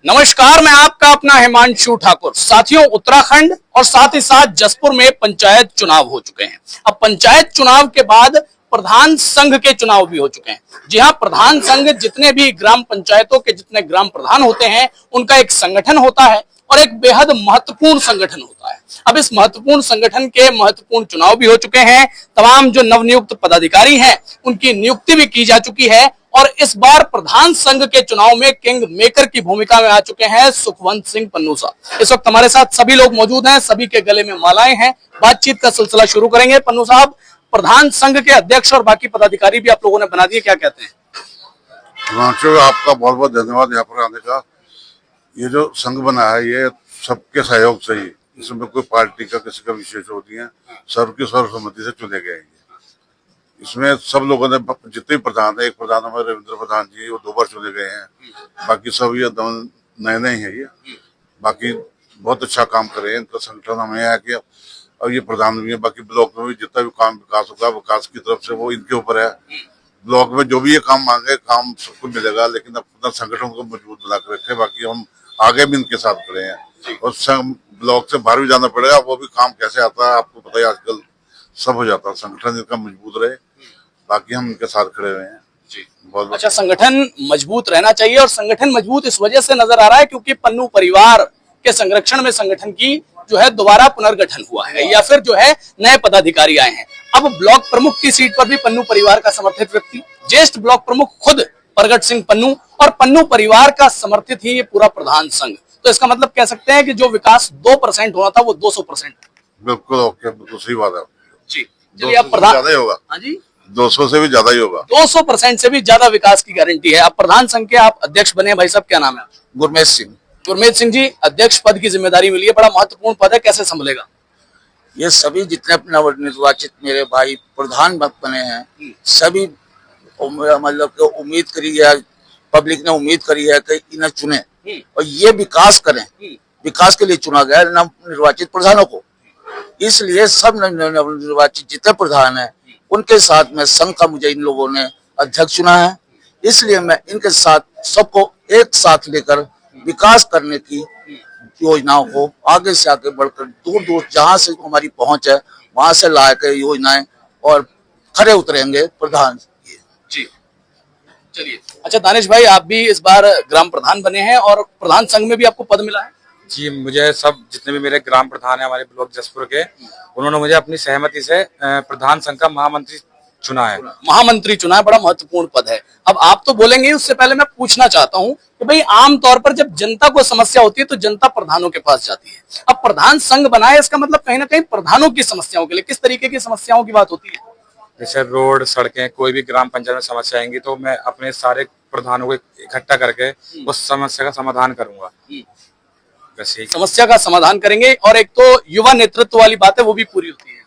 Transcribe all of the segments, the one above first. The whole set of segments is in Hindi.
नमस्कार, मैं आपका अपना हिमांशु ठाकुर। साथियों, उत्तराखंड और साथ ही साथ जसपुर में पंचायत चुनाव हो चुके हैं। अब पंचायत चुनाव के बाद प्रधान संघ के चुनाव भी हो चुके हैं। जी हां, प्रधान संघ जितने भी ग्राम पंचायतों के जितने ग्राम प्रधान होते हैं उनका एक संगठन होता है और एक बेहद महत्वपूर्ण संगठन होता है। अब इस महत्वपूर्ण संगठन के महत्वपूर्ण चुनाव भी हो चुके हैं। तमाम जो नवनियुक्त पदाधिकारी हैं उनकी नियुक्ति भी की जा चुकी है और इस बार प्रधान संघ के चुनाव में किंग मेकर की भूमिका में आ चुके हैं सुखवंत सिंह पन्नू साहब। इस वक्त हमारे साथ सभी लोग मौजूद हैं, सभी के गले में मालाएं हैं। बातचीत का सिलसिला शुरू करेंगे। पन्नू साहब, प्रधान संघ के अध्यक्ष और बाकी पदाधिकारी भी आप लोगों ने बना दिए, क्या कहते हैं? आपका बहुत बहुत धन्यवाद यहाँ पर आने का। ये जो संघ बना है ये सबके सहयोग से ही, इसमें कोई पार्टी का किसी का विशेष होती है, सर्व की सर्वसम्मति से चुने गए हैं। इसमें सब लोगों ने, जितने प्रधान है, एक प्रधान हमारे रविंद्र प्रधान जी, वो 2 बार चुने गए हैं, बाकी सब ये नए नए हैं। ये बाकी बहुत अच्छा काम करे हैं। इनका संगठन हमें है कि अब ये प्रधान भी है, बाकी ब्लॉक में भी जितना भी काम विकास होगा, विकास की तरफ से वो इनके ऊपर है। ब्लॉक में जो भी ये काम मांगे, काम सबको मिलेगा, लेकिन अपना संगठन को मजबूत बना के रखे। बाकी हम आगे भी इनके साथ खड़े हैं और ब्लॉक से बाहर भी जाना पड़ेगा, वो भी काम कैसे आता है आपको पता है, आजकल सब हो जाता है। संगठन इनका मजबूत रहे, बाकी हम इनके साथ खड़े हुए हैं जी। बहुत अच्छा, संगठन मजबूत रहना चाहिए और संगठन मजबूत इस वजह से नजर आ रहा है क्योंकि पन्नू परिवार के संरक्षण में संगठन की जो है दोबारा पुनर्गठन हुआ है या फिर जो है नए पदाधिकारी आए हैं। अब ब्लॉक प्रमुख की सीट पर भी पन्नू परिवार का समर्थित व्यक्ति, ज्येष्ठ ब्लॉक प्रमुख खुद प्रगट सिंह पन्नू, और पन्नू परिवार का समर्थित ही ये पूरा प्रधान संघ। तो इसका मतलब कह सकते हैं कि जो विकास 2% होना था वो 200%। बिल्कुल ओके, बिल्कुल सही बात है जी। चलिए, अब प्रधान ज्यादा ही होगा। हाँ जी, 200 से भी ज्यादा ही होगा। 200% से भी ज्यादा विकास की गारंटी है। अब प्रधान संघ के आप अध्यक्ष बने। भाई साहब, क्या नाम है? गुरमेश सिंह। गुरमीत सिंह जी, अध्यक्ष पद की जिम्मेदारी मिली है, बड़ा महत्वपूर्ण पद है, कैसे संभलेगा? ये सभी जितने नवनिर्वाचित मेरे भाई प्रधान बने हैं, सभी मतलब उम्मीद करी है, पब्लिक ने उम्मीद करी है कि इन्हें चुने और ये विकास करें। विकास के लिए चुना गया नवनिर्वाचित प्रधानों को। इसलिए सब नवनिर्वाचित जितने प्रधान हैं उनके साथ में संघ का मुझे इन लोगों ने अध्यक्ष चुना है। इसलिए मैं इनके साथ सबको एक साथ लेकर विकास करने की योजनाओं को आगे से आगे बढ़कर दूर दूर जहां से हमारी पहुंच है वहां से ला के योजनाएं और खरे उतरेंगे प्रधान जी। चलिए, अच्छा दानिश भाई, आप भी इस बार ग्राम प्रधान बने हैं और प्रधान संघ में भी आपको पद मिला है? जी, मुझे सब जितने भी मेरे ग्राम प्रधान है हमारे ब्लॉक जसपुर के, उन्होंने मुझे अपनी सहमति से प्रधान संघ का महामंत्री चुना है। महामंत्री चुना है, बड़ा महत्वपूर्ण पद है। अब आप तो बोलेंगे, उससे पहले मैं पूछना चाहता हूं कि भाई आमतौर पर जब जनता को समस्या होती है तो जनता प्रधानों के पास जाती है। अब प्रधान संघ बनाए, इसका मतलब कहीं ना कहीं प्रधानों की समस्याओं के लिए किस तरीके की समस्याओं की बात होती है? जैसे रोड, सड़कें, कोई भी ग्राम पंचायत में समस्या आएंगी तो मैं अपने सारे प्रधानों को इकट्ठा करके उस समस्या का समाधान करूंगा। वैसे समस्या का समाधान करेंगे और एक तो युवा नेतृत्व वाली बात है वो भी पूरी होती है।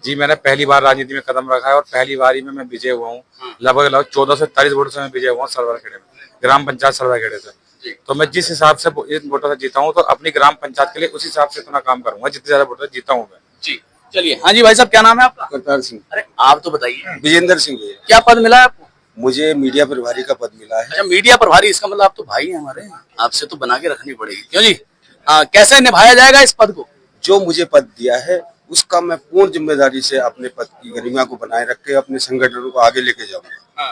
जी, मैंने पहली बार राजनीति में कदम रखा है और पहली बारी में मैं विजय हुआ हूँ। लगभग 14 से 43 वोटों से मैं विजय हुआ हूँ सरवाखेड़े में, ग्राम पंचायत सरवाखेड़े से। तो मैं जिस हिसाब से इन वोटों से जीता हूँ तो अपनी ग्राम पंचायत के लिए उस हिसाब से इतना काम करूंगा जितने ज्यादा वोटों से जीता हूँ मैं जी। चलिए, हाँ जी भाई साहब, क्या नाम है आपका? करतार सिंह। अरे आप तो बताइए, विजेंद्र सिंह भैया। क्या पद मिला है आपको? मुझे मीडिया प्रभारी का पद मिला है। अच्छा, मीडिया प्रभारी, इसका मतलब आप तो भाई हैं हमारे, आपसे तो बना के रखनी पड़ेगी। क्यों जी? कैसे निभाया जाएगा इस पद को? जो मुझे पद दिया है उसका मैं पूर्ण जिम्मेदारी से अपने पद की गरिमा को बनाए रख के अपने संगठन को आगे लेके जाऊंगा।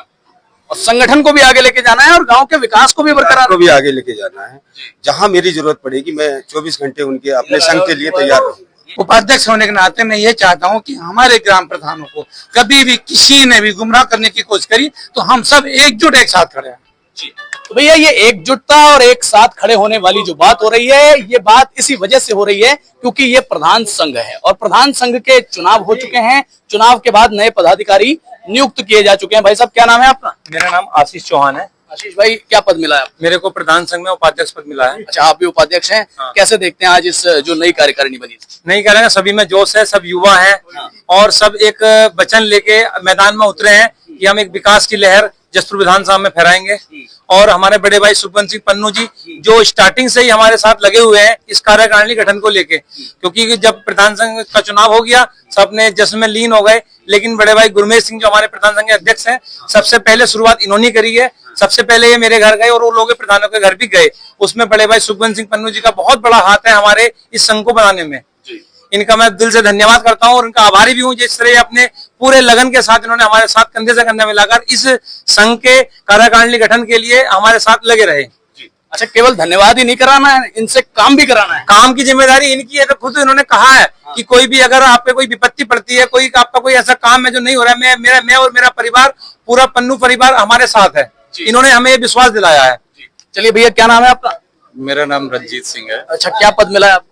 और संगठन को भी आगे लेके जाना है और गांव के विकास को भी बरकरार को भी आगे लेके जाना है। जहां मेरी जरूरत पड़ेगी मैं 24 घंटे उनके अपने संघ के लिए तैयार रहूंगा। उपाध्यक्ष होने के नाते मैं ये चाहता हूं कि हमारे ग्राम प्रधानों को कभी भी किसी ने भी गुमराह करने की कोशिश करी तो हम सब एकजुट एक साथ खड़े हैं। तो भैया, ये एकजुटता और एक साथ खड़े होने वाली जो बात हो रही है, ये बात इसी वजह से हो रही है क्योंकि ये प्रधान संघ है और प्रधान संघ के चुनाव हो चुके हैं। चुनाव के बाद नए पदाधिकारी नियुक्त किए जा चुके हैं। भाई साहब, क्या नाम है आपका? मेरा नाम आशीष चौहान है। आशीष भाई, क्या पद मिला है? मेरे को प्रधान संघ में उपाध्यक्ष पद मिला है। अच्छा, आप भी उपाध्यक्ष हैं। कैसे देखते हैं आज इस जो नई कार्यकारिणी बनी? नहीं करेंगे, सभी में जोश है, सब युवा हैं और सब एक वचन लेके मैदान में उतरे हैं कि हम एक विकास की लहर जसपुर विधानसभा में फहराएंगे। और हमारे बड़े भाई सुखवंत सिंह पन्नू जी जो स्टार्टिंग से ही हमारे साथ लगे हुए हैं इस कार्यकारिणी गठन को लेके, क्योंकि जब प्रधान संघ का चुनाव हो गया सब अपने जश्न में लीन हो गए, लेकिन बड़े भाई गुरमेश सिंह जो हमारे प्रधान संघ के अध्यक्ष हैं, सबसे पहले शुरुआत इन्होंने करी है सबसे पहले ये मेरे घर गए और वो लोग प्रधानों के घर भी गए। उसमें बड़े भाई सुखवंत सिंह पन्नू जी का बहुत बड़ा हाथ है हमारे इस संघ को बनाने में। इनका मैं दिल से धन्यवाद करता हूं और इनका आभारी भी हूं, जिस तरह अपने पूरे लगन के साथ इन्होंने हमारे साथ कंधे से कंधा मिलाकर इस संघ के कार्यकारिणी गठन के लिए हमारे साथ लगे रहे। अच्छा, केवल धन्यवाद ही नहीं कराना है, इनसे काम भी कराना है। काम की जिम्मेदारी इनकी है। तो खुद इन्होंने कहा है कि कोई भी अगर आप पे कोई विपत्ति पड़ती है, कोई आपका कोई ऐसा काम है जो नहीं हो रहा है, मैं और मेरा परिवार, पूरा पन्नू परिवार हमारे साथ है। इन्होंने हमें ये विश्वास दिलाया है। चलिए भैया, क्या नाम है आपका? मेरा नाम रंजीत सिंह है। अच्छा, क्या पद मिला है आपको?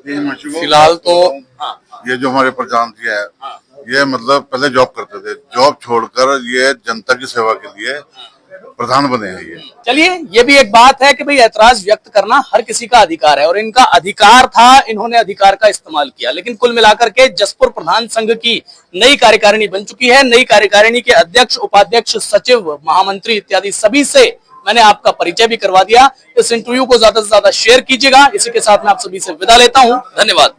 फिलहाल तो ये जो हमारे प्रधान जी है, ये मतलब पहले जॉब करते थे, जॉब छोड़कर ये जनता की सेवा के लिए प्रधान बने हैं ये। चलिए, ये भी एक बात है कि भाई ऐतराज व्यक्त करना हर किसी का अधिकार है और इनका अधिकार था, इन्होंने अधिकार का इस्तेमाल किया। लेकिन कुल मिलाकर के जसपुर प्रधान संघ की नई कार्यकारिणी बन चुकी है। नई कार्यकारिणी के अध्यक्ष, उपाध्यक्ष, सचिव, महामंत्री इत्यादि सभी से मैंने आपका परिचय भी करवा दिया। इस इंटरव्यू को ज्यादा से ज्यादा शेयर कीजिएगा। इसी के साथ मैं आप सभी से विदा लेता हूं। धन्यवाद।